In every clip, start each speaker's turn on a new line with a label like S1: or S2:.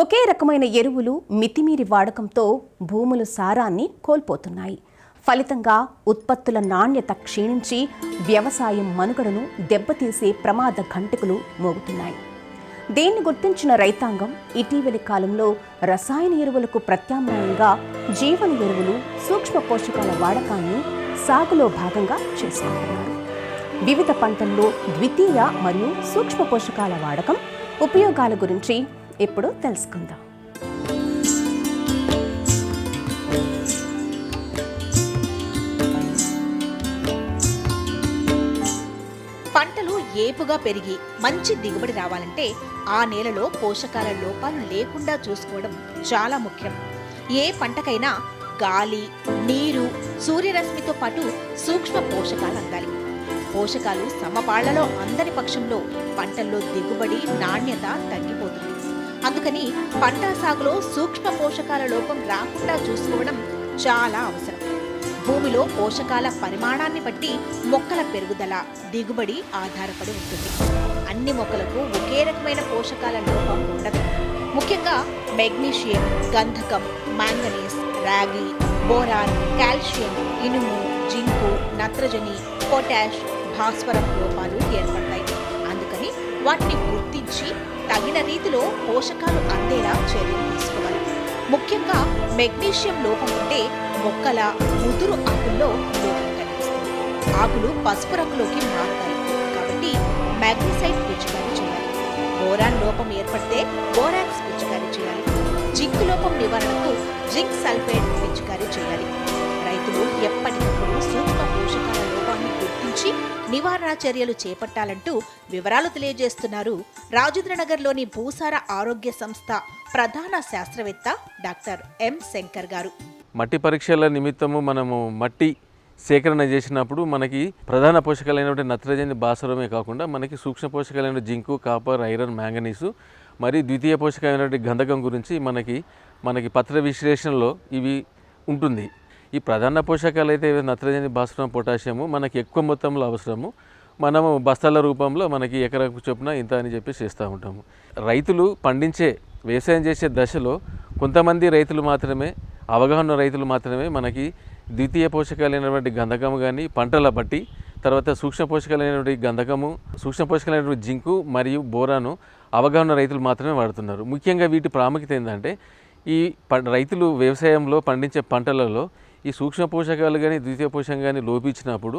S1: ఒకే రకమైన ఎరువులు మితిమీరి వాడకంతో భూముల సారాన్ని కోల్పోతున్నాయి. ఫలితంగా ఉత్పత్తుల నాణ్యత క్షీణించి వ్యవసాయం మనుగడను దెబ్బతీసే ప్రమాద ఘంటికలు మోగుతున్నాయి. దీన్ని గుర్తించిన రైతాంగం ఇటీవలి కాలంలో రసాయన ఎరువులకు ప్రత్యామ్నాయంగా జీవన ఎరువులు, సూక్ష్మ పోషకాల వాడకాన్ని సాగులో భాగంగా చేసుకుంటున్నారు. వివిధ పంటల్లో ద్వితీయ మరియు సూక్ష్మ పోషకాల వాడకం ఉపయోగాల గురించి ఇప్పుడు తెలుసుకుందాం.
S2: పంటలు ఏపుగా పెరిగి మంచి దిగుబడి రావాలంటే ఆ నేలలో పోషకాల లోపాలు లేకుండా చూసుకోవడం చాలా ముఖ్యం. ఏ పంటకైనా గాలి, నీరు, సూర్యరశ్మితో పాటు సూక్ష్మ పోషకాలు అందాలి. పోషకాలు సమపాళ్లలో అందని పక్షంలో పంటల్లో దిగుబడి, నాణ్యత తగ్గిపోతుంది. అందుకని పంట సాగులో సూక్ష్మ పోషకాల లోపం రాకుండా చూసుకోవడం చాలా అవసరం. భూమిలో పోషకాల పరిమాణాన్ని బట్టి మొక్కల పెరుగుదల, దిగుబడి ఆధారపడి ఉంటుంది. అన్ని మొక్కలకు ఒకే రకమైన పోషకాల లోపం ఉండదు. ముఖ్యంగా మెగ్నీషియం, గంధకం, మాంగనీస్, రాగి, బోరాన్, కాల్షియం, ఇనుము, జింకు, నత్రజని, పొటాష్, భాస్వరం లోపాలు ఏర్పడతాయి. అందుకని వాటిని గుర్తించి తగిన రీతిలో పోషకాలు అందేలా చర్యలు తీసుకోవాలి. ముఖ్యంగా మెగ్నీషియం లోపం ఉంటే మొక్కల ముదురు ఆకుల్లో లోపం కనిపిస్తుంది. ఆకులు పసుపు రంగులోకి మారుతాయి. కాబట్టి మ్యాగ్నీసైడ్ పిచికారీ చేయాలి. బోరాన్ లోపం ఏర్పడితే బోరాక్స్ పిచికారీ చేయాలి. జింక్ లోపం నివారణకు జింక్ సల్ఫేట్ పిచికారీ చేయాలి. రైతులు ఎప్పటికప్పుడు సూక్ష్మ పోషకాల లోపాన్ని గుర్తించి నివారణ చర్యలు చేపట్టాలంటూ వివరాలు తెలియజేస్తున్నారు రాజేంద్రనగర్లోని భూసార ఆరోగ్య సంస్థ ప్రధాన శాస్త్రవేత్త డాక్టర్ ఎం శంకర్ గారు.
S3: మట్టి పరీక్షల నిమిత్తము మనము మట్టి సేకరణ చేసినప్పుడు మనకి ప్రధాన పోషకాలైనటువంటి నత్రజని, భాస్వరమే కాకుండా మనకి సూక్ష్మ పోషకాలైన జింకు, కాపర్, ఐరన్, మ్యాంగనీసు మరియు ద్వితీయ పోషకమైనటువంటి గంధకం గురించి మనకి పత్ర విశ్లేషణలో ఇవి ఉంటుంది. ఈ ప్రధాన పోషకాలు అయితే నత్రజని, భాస్వరం, పొటాషియము మనకి ఎక్కువ మొత్తంలో అవసరము. మనము బస్తాల రూపంలో మనకి ఎకరాకు చొప్పున ఇంత అని చెప్పి చేస్తూ ఉంటాము. రైతులు వ్యవసాయం చేసే దశలో కొంతమంది రైతులు మాత్రమే, అవగాహన రైతులు మాత్రమే మనకి ద్వితీయ పోషకాలైనటువంటి గంధకము కానీ పంటల బట్టి, తర్వాత సూక్ష్మ పోషకాలైనటువంటి గంధకము, సూక్ష్మ పోషకాలైనటువంటి జింకు మరియు బోరాను అవగాహన రైతులు మాత్రమే వాడుతున్నారు. ముఖ్యంగా వీటి ప్రాముఖ్యత ఏంటంటే ఈ రైతులు వ్యవసాయంలో పండించే పంటలలో ఈ సూక్ష్మ పోషకాలు కానీ ద్వితీయ పోషకం కానీ లోపించినప్పుడు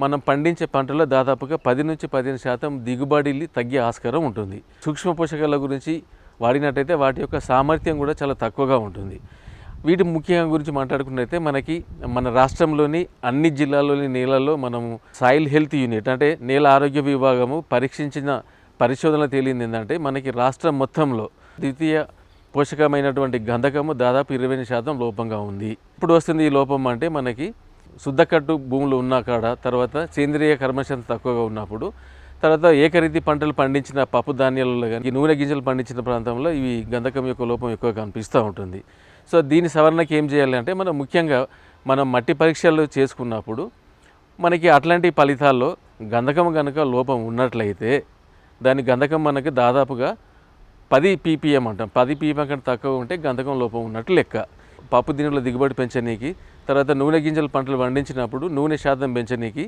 S3: మనం పండించే పంటలో దాదాపుగా 10 నుంచి 15% దిగుబడి తగ్గే ఆస్కారం ఉంటుంది. సూక్ష్మ పోషకాల గురించి వాడినట్టయితే వాటి యొక్క సామర్థ్యం కూడా చాలా తక్కువగా ఉంటుంది. వీటి ముఖ్యంగా గురించి మాట్లాడుకున్నట్టయితే మన రాష్ట్రంలోని అన్ని జిల్లాల్లోని నేలల్లో మనము సాయిల్ హెల్త్ యూనిట్ అంటే నేల ఆరోగ్య విభాగము పరీక్షించిన పరిశోధనలో తేలింది ఏంటంటే మనకి రాష్ట్రం మొత్తంలో ద్వితీయ పోషకమైనటువంటి గంధకము దాదాపు 20% లోపంగా ఉంది. ఇప్పుడు వస్తుంది ఈ లోపం అంటే మనకి శుద్ధకట్టు భూములు ఉన్న కాడ, తర్వాత సేంద్రియ కర్మశక్తి తక్కువగా ఉన్నప్పుడు, తర్వాత ఏకరీతి పంటలు పండించిన పప్పు ధాన్యాలలో కానీ నూనె గింజలు పండించిన ప్రాంతంలో ఇవి గంధకం యొక్క లోపం ఎక్కువ కనిపిస్తూ ఉంటుంది. సో దీని సవరణకి ఏం చేయాలి అంటే మనం మట్టి పరీక్షలు చేసుకున్నప్పుడు మనకి అట్లాంటి ఫలితాల్లో గంధకం కనుక లోపం ఉన్నట్లయితే దాని గంధకం మనకి దాదాపుగా 10 ppm అంటాం. 10 ppm కంటే తక్కువ ఉంటే గంధకం లోపం ఉన్నట్టు లెక్క. పప్పు దినుల దిగుబడి పెంచనీకి, తర్వాత నూనె గింజల పంటలు పండించినప్పుడు నూనె శాతం పెంచనీకి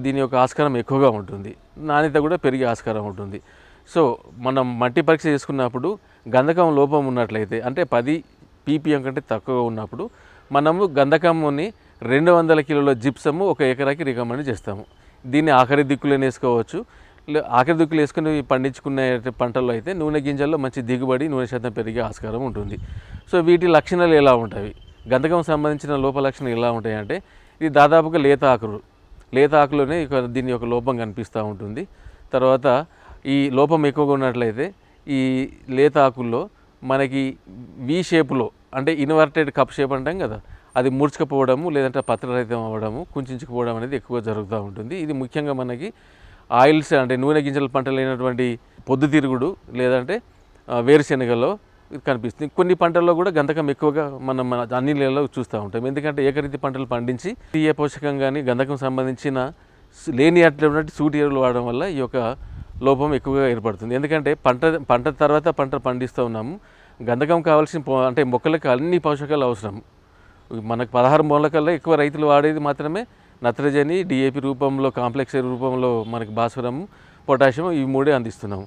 S3: దీని యొక్క ఆస్కారం ఎక్కువగా ఉంటుంది. నాణ్యత కూడా పెరిగే ఆస్కారం ఉంటుంది. సో మనం మట్టి పరీక్ష చేసుకున్నప్పుడు గంధకం లోపం ఉన్నట్లయితే అంటే 10 ppm కంటే తక్కువగా ఉన్నప్పుడు మనము గంధకముని 200 కిలోల జిప్సము ఒక ఎకరాకి రికమెండ్ చేస్తాము. దీన్ని ఆఖరి దిక్కులను వేసుకోవచ్చు. ఆఖరి దిక్కులు వేసుకుని పండించుకునే పంటల్లో అయితే నూనె గింజల్లో మంచి దిగుబడి, నూనె శాతం పెరిగే ఆస్కారం ఉంటుంది. సో వీటి లక్షణాలు ఎలా ఉంటాయి, గంధకం సంబంధించిన లోప లక్షణాలు ఎలా ఉంటాయంటే ఇది దాదాపుగా లేత ఆకులోనే దీని యొక్క లోపం కనిపిస్తూ ఉంటుంది. తర్వాత ఈ లోపం ఎక్కువగా ఉన్నట్లయితే ఈ లేత ఆకుల్లో మనకి వి షేపులో అంటే ఇన్వర్టెడ్ కప్ షేప్ అంటాం కదా, అది ముడుచుకుపోవడము లేదంటే పత్రరహితం అవ్వడము, కుంచుకుపోవడం అనేది ఎక్కువగా జరుగుతూ ఉంటుంది. ఇది ముఖ్యంగా మనకి ఆయిల్స్ అంటే నూనె గింజల పంటలైనటువంటి పొద్దుతిరుగుడు లేదంటే వేరుశెనగలో కనిపిస్తుంది. కొన్ని పంటల్లో కూడా గంధకం ఎక్కువగా మనం అన్ని నెలల్లో చూస్తూ ఉంటాం. ఎందుకంటే ఏకరీతి పంటలు పండించి ద్వితీయ పోషకం కానీ గంధకం సంబంధించిన లేని అటువంటి సూటి ఎరువులు వాడడం వల్ల ఈ యొక్క లోపం ఎక్కువగా ఏర్పడుతుంది. ఎందుకంటే పంట తర్వాత పంట పండిస్తూ ఉన్నాము, గంధకం కావాల్సిన అంటే మొక్కలకు అన్ని పోషకాలు అవసరం. మనకు 16 మూలకల్లా ఎక్కువ రైతులు వాడేది మాత్రమే నత్రజని, డిఏపి రూపంలో, కాంప్లెక్స్ రూపంలో మనకి భాస్వరం, పొటాషియం ఈ మూడే అందిస్తున్నాము.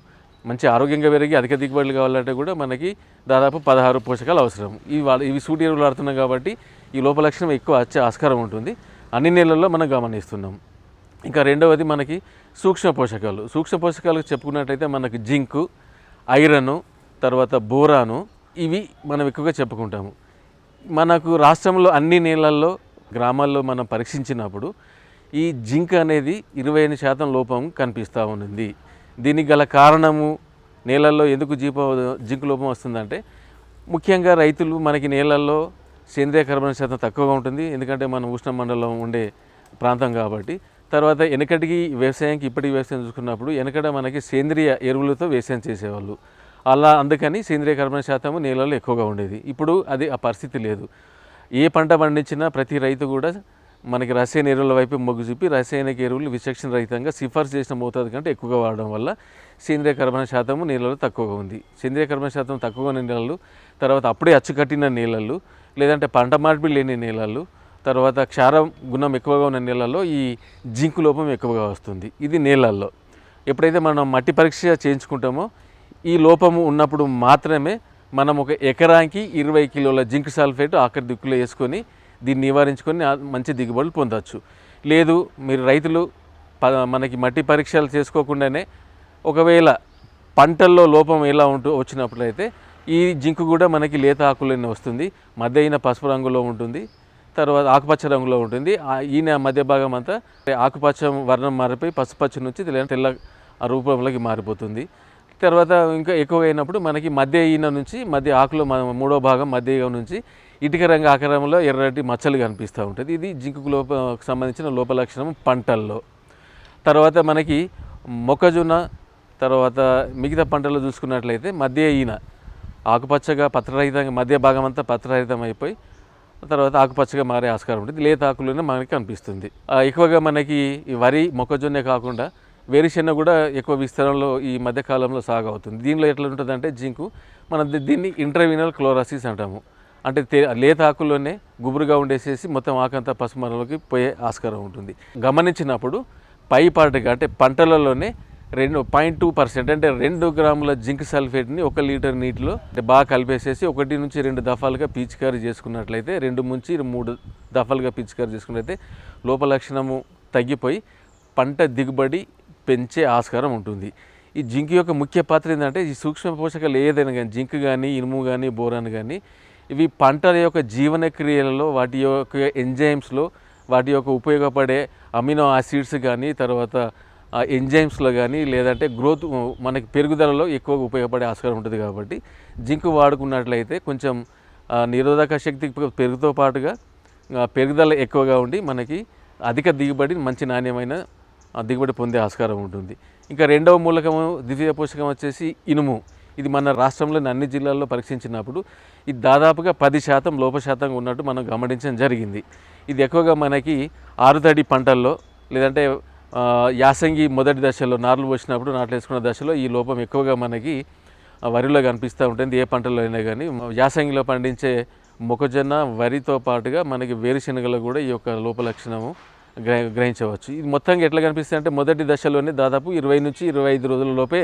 S3: మంచి ఆరోగ్యంగా పెరిగి అధిక దిగుబడులు కావాలంటే కూడా మనకి దాదాపు 16 పోషకాలు అవసరం. ఇవి సూటి ఎరువులు వాడుతున్నాం కాబట్టి ఈ లోపలక్షణం ఎక్కువ వచ్చే ఆస్కారం ఉంటుంది. అన్ని నెలల్లో మనం గమనిస్తున్నాం. ఇంకా రెండవది మనకి సూక్ష్మ పోషకాలు. సూక్ష్మ పోషకాలు చెప్పుకున్నట్టయితే మనకి జింకు, ఐరను, తర్వాత బోరాను, ఇవి మనం ఎక్కువగా చెప్పుకుంటాము. మనకు రాష్ట్రంలో అన్ని నేలల్లో, గ్రామాల్లో మనం పరీక్షించినప్పుడు ఈ జింక్ అనేది 25% లోపం కనిపిస్తూ ఉంది. దీనికి గల కారణము నేలల్లో ఎందుకు జింక్ లోపం వస్తుందంటే ముఖ్యంగా రైతులు మనకి నేలల్లో సేంద్రియ కర్బన శాతం తక్కువగా ఉంటుంది. ఎందుకంటే మనం ఉష్ణమండలం ఉండే ప్రాంతం కాబట్టి. తర్వాత వెనకటికి వ్యవసాయానికి ఇప్పటికి వ్యవసాయం చూసుకున్నప్పుడు వెనకట మనకి సేంద్రియ ఎరువులతో వ్యవసాయం చేసేవాళ్ళు. అందుకని సేంద్రియ కర్బన శాతము నేలలో ఎక్కువగా ఉండేది. ఇప్పుడు ఆ పరిస్థితి లేదు. ఏ పంట పండించినా ప్రతి రైతు కూడా మనకి రసాయన ఎరువుల వైపు మొగ్గు చూపి రసాయనిక ఎరువులు విచక్షణ రహితంగా సిఫార్సు చేసిన మోతాదు కంటే ఎక్కువగా వాడడం వల్ల సేంద్రియ కర్బన శాతము నేలలో తక్కువగా ఉంది. సేంద్రియ కర్బన శాతం తక్కువగా ఉన్న నేలలు, తర్వాత అప్పుడే అచ్చుకట్టిన నేలలు, లేదంటే పంట మార్పిడి లేని నేలలు, తర్వాత క్షారం గుణం ఎక్కువగా ఉన్న నేలల్లో ఈ జింకు లోపం ఎక్కువగా వస్తుంది. ఇది నేలల్లో. ఎప్పుడైతే మనం మట్టి పరీక్ష చేయించుకుంటామో ఈ లోపము ఉన్నప్పుడు మాత్రమే మనం ఒక ఎకరానికి 20 కిలోల జింక్ సల్ఫేట్ ఆఖరి దిక్కులో వేసుకొని దీన్ని నివారించుకొని మంచి దిగుబడులు పొందవచ్చు. లేదు మీరు రైతులు మనకి మట్టి పరీక్షలు చేసుకోకుండానే ఒకవేళ పంటల్లో లోపం ఎలా వచ్చినప్పుడైతే ఈ జింకు కూడా మనకి లేత ఆకులనే వస్తుంది. మధ్య అయిన పసుపు రంగులో ఉంటుంది, తర్వాత ఆకుపచ్చ రంగులో ఉంటుంది. ఈయన మధ్య భాగం అంతా ఆకుపచ్చ వర్ణం మారిపోయి పసుపచ్చ నుంచి తెల్ల రూపంలోకి మారిపోతుంది. తర్వాత ఇంకా ఎక్కువగా అయినప్పుడు మనకి మధ్య ఈయన నుంచి మధ్య ఆకులో మూడో భాగం మధ్య నుంచి ఇటుక రంగు ఆకారంలో ఎర్రటి మచ్చలు కనిపిస్తూ ఉంటుంది. ఇది జింకు సంబంధించిన లోపలక్షణం పంటల్లో. తర్వాత మనకి మొక్కజొన్న, తర్వాత మిగతా పంటలు చూసుకున్నట్లయితే మధ్య ఈయన ఆకుపచ్చగా పత్రరహితంగా మధ్య భాగం అంతా పత్రరహితం అయిపోయి తర్వాత ఆకుపచ్చగా మారే ఆస్కారం ఉంటుంది. లేత ఆకులోనే మనకి కనిపిస్తుంది. ఎక్కువగా మనకి ఈ వరి, మొక్కజొన్నే కాకుండా వేరుశెనగ కూడా ఎక్కువ విస్తరణలో ఈ మధ్యకాలంలో సాగు అవుతుంది. దీనిలో ఎట్లా ఉంటుందంటే జింకు మనం దీన్ని ఇంట్రావీనల్ క్లోరోసిస్ అంటాము. అంటే లేత ఆకుల్లోనే గుబురుగా ఉండేసేసి మొత్తం ఆకంతా పసుమరలోకి పోయే ఆస్కారం ఉంటుంది. గమనించినప్పుడు పైపాటుగా అంటే పంటలలోనే 2.2% అంటే 2 గ్రాముల జింక్ సల్ఫేట్ని 1 లీటర్ నీటిలో బాగా కలిపేసేసి 1 నుంచి 2 దఫాలుగా పిచికారీ చేసుకున్నట్లయితే 2 నుంచి 3 దఫాలుగా పిచికారీ చేసుకున్నట్లయితే లోపలక్షణము తగ్గిపోయి పంట దిగుబడి పెంచే ఆస్కారం ఉంటుంది. ఈ జింక్ యొక్క ముఖ్య పాత్ర ఏంటంటే ఈ సూక్ష్మ పోషకాలు ఏదైనా కానీ జింక్ కానీ, ఇనుము కానీ, బోరాన్ కానీ ఇవి పంటల యొక్క జీవన క్రియలలో వాటి యొక్క ఎంజైమ్స్లో వాటి యొక్క ఉపయోగపడే అమినో యాసిడ్స్ కానీ, తర్వాత ఎంజైమ్స్లో కానీ, లేదంటే గ్రోత్ మనకి పెరుగుదలలో ఎక్కువగా ఉపయోగపడే ఆస్కారం ఉంటుంది. కాబట్టి జింక్ వాడుకున్నట్లయితే కొంచెం నిరోధక శక్తి పెరుగుతో పాటుగా పెరుగుదల ఎక్కువగా ఉండి మనకి అధిక దిగుబడి, మంచి నాణ్యమైన దిగుబడి పొందే ఆస్కారం ఉంటుంది. ఇంకా రెండవ మూలకము ద్వితీయ పోషకం వచ్చేసి ఇనుము. ఇది మన రాష్ట్రంలోని అన్ని జిల్లాల్లో పరీక్షించినప్పుడు ఇది దాదాపుగా 10% లోపశాతంగా ఉన్నట్టు మనం గమనించడం జరిగింది. ఇది ఎక్కువగా మనకి ఆరుతడి పంటల్లో లేదంటే యాసంగి మొదటి దశలో నార్లు పోసినప్పుడు నాట్లు వేసుకున్న దశలో ఈ లోపం ఎక్కువగా మనకి వరిలో కనిపిస్తూ ఉంటుంది. ఏ పంటలో అయినా కానీ యాసంగిలో పండించే మొక్కజొన్న, వరితో పాటుగా మనకి వేరుశెనగలో కూడా ఈ యొక్క లోపలక్షణము గ్రహించవచ్చు. ఇది మొత్తంగా ఎట్లా కనిపిస్తుంది అంటే మొదటి దశలోనే దాదాపు 20 నుంచి 25 రోజుల లోపే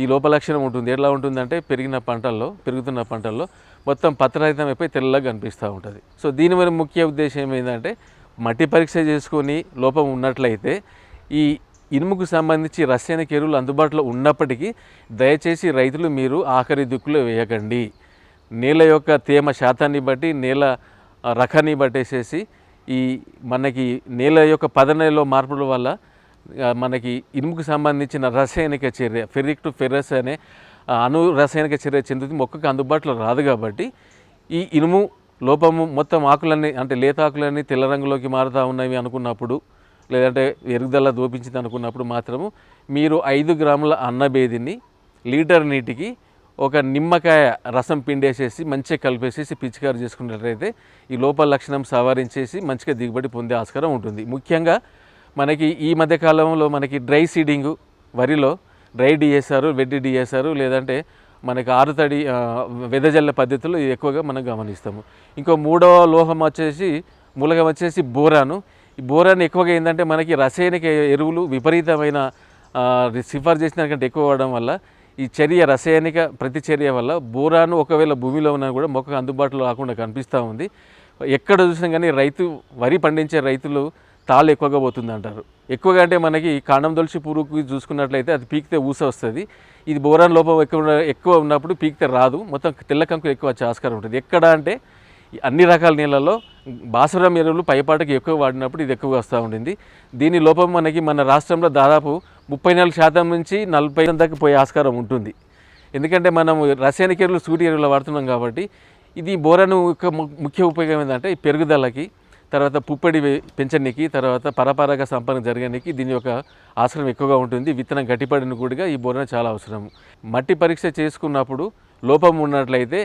S3: ఈ లోపలక్షణం ఉంటుంది. ఎట్లా ఉంటుందంటే పెరుగుతున్న పంటల్లో మొత్తం పత్రరహితం అయిపోయి తెల్లగా కనిపిస్తూ ఉంటుంది. సో దీని మరి ముఖ్య ఉద్దేశం ఏంటంటే మట్టి పరీక్ష చేసుకొని లోపం ఉన్నట్లయితే ఈ ఇనుముకు సంబంధించి రసాయనిక ఎరువులు అందుబాటులో ఉన్నప్పటికీ దయచేసి రైతులు మీరు ఆఖరి దిక్కులో వేయకండి. నేల యొక్క తేమ శాతాన్ని బట్టి, నేల రకాన్ని బట్టేసేసి ఈ మనకి నేల యొక్క పదనలో మార్పుల వల్ల మనకి ఇనుముకు సంబంధించిన రసాయనిక చర్య ఫెర్రిక్ టు ఫెర్రస్ అనే రసాయనిక చర్య చెందుతుంది. మొక్కకు అందుబాటులో రాదు. కాబట్టి ఈ ఇనుము లోపము మొత్తం ఆకులన్నీ అంటే లేత ఆకులన్నీ తెల్ల రంగులోకి మారుతూ ఉన్నవి అనుకున్నప్పుడు, లేదంటే ఎరుగుదల దోపించింది అనుకున్నప్పుడు మాత్రము మీరు 5 గ్రాముల అన్నబేదిని లీటర్ నీటికి ఒక నిమ్మకాయ రసం పిండేసేసి మంచిగా కలిపేసేసి పిచికారి చేసుకున్నట్లయితే ఈ లోపల లక్షణం సవరించేసి మంచిగా దిగుబడి పొందే ఆస్కారం ఉంటుంది. ముఖ్యంగా మనకి ఈ మధ్యకాలంలో మనకి డ్రై సీడింగు వరిలో డ్రై డిఎస్ఆర్, వెడ్ డిఎస్ఆర్ లేదంటే మనకి ఆరుతడి వెదజల్ల పద్ధతులు ఎక్కువగా మనం గమనిస్తాము. ఇంకో మూడవ లోహం వచ్చేసి మూలకం వచ్చేసి బోరాను. ఈ బోరాన్ ఎక్కువగా ఏంటంటే మనకి రసాయనిక ఎరువులు విపరీతమైన సిఫార్సు చేసిన దానికంటే ఎక్కువ అవ్వడం వల్ల ఈ రసాయనిక ప్రతిచర్య వల్ల బోరాను ఒకవేళ భూమిలో ఉన్నా కూడా మొక్కకు అందుబాటులో రాకుండా కనిపిస్తూ ఉంది. ఎక్కడ చూసినా కానీ వరి పండించే రైతులు తాళ్ళు ఎక్కువగా పోతుంది అంటారు. ఎక్కువగా అంటే మనకి కాండం దొలిచి పురుగుకి చూసుకున్నట్లయితే అది పీకితే ఊస వస్తుంది. ఇది బోరాన్ లోపం ఎక్కువ ఉన్నప్పుడు పీకితే రాదు, మొత్తం తెల్ల కంకులు ఎక్కువ వచ్చే ఆస్కారం ఉంటుంది. ఎక్కడ అంటే అన్ని రకాల నీళ్ళల్లో భాస్వరం ఎరువులు పైపాటకి ఎక్కువ వాడినప్పుడు ఇది ఎక్కువగా వస్తూ ఉండింది. దీని లోపం మన రాష్ట్రంలో దాదాపు 34% నుంచి 40% దాకా పోయే ఆస్కారం ఉంటుంది. ఎందుకంటే మనం రసాయనిక ఎరువులు సూర్య ఎరువులు వాడుతున్నాం కాబట్టి. ఇది బోరాను యొక్క ముఖ్య ఉపయోగం ఏంటంటే ఈ పెరుగుదలకి, తర్వాత పుప్పడి పెంచడానికి, తర్వాత పరపరాగ సంపర్కం జరగడానికి దీని యొక్క అవసరం ఎక్కువగా ఉంటుంది. విత్తనం గట్టిపడిన కూడా ఈ బోరాన్ చాలా అవసరం. మట్టి పరీక్ష చేసుకున్నప్పుడు లోపం ఉన్నట్లయితే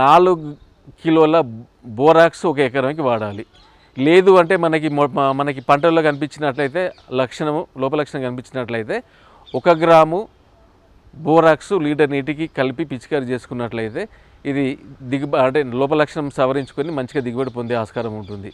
S3: 4 కిలోల బోరాక్స్ ఒక ఎకరానికి వాడాలి. లేదు అంటే మనకి పంటల్లో కనిపించినట్లయితే లోప లక్షణం కనిపించినట్లయితే 1 గ్రాము బోరాక్స్ లీటర్ నీటికి కలిపి పిచికారీ చేసుకున్నట్లయితే ఇది అంటే లోప లక్షణం సవరించుకొని మంచిగా దిగుబడి పొందే ఆస్కారం ఉంటుంది.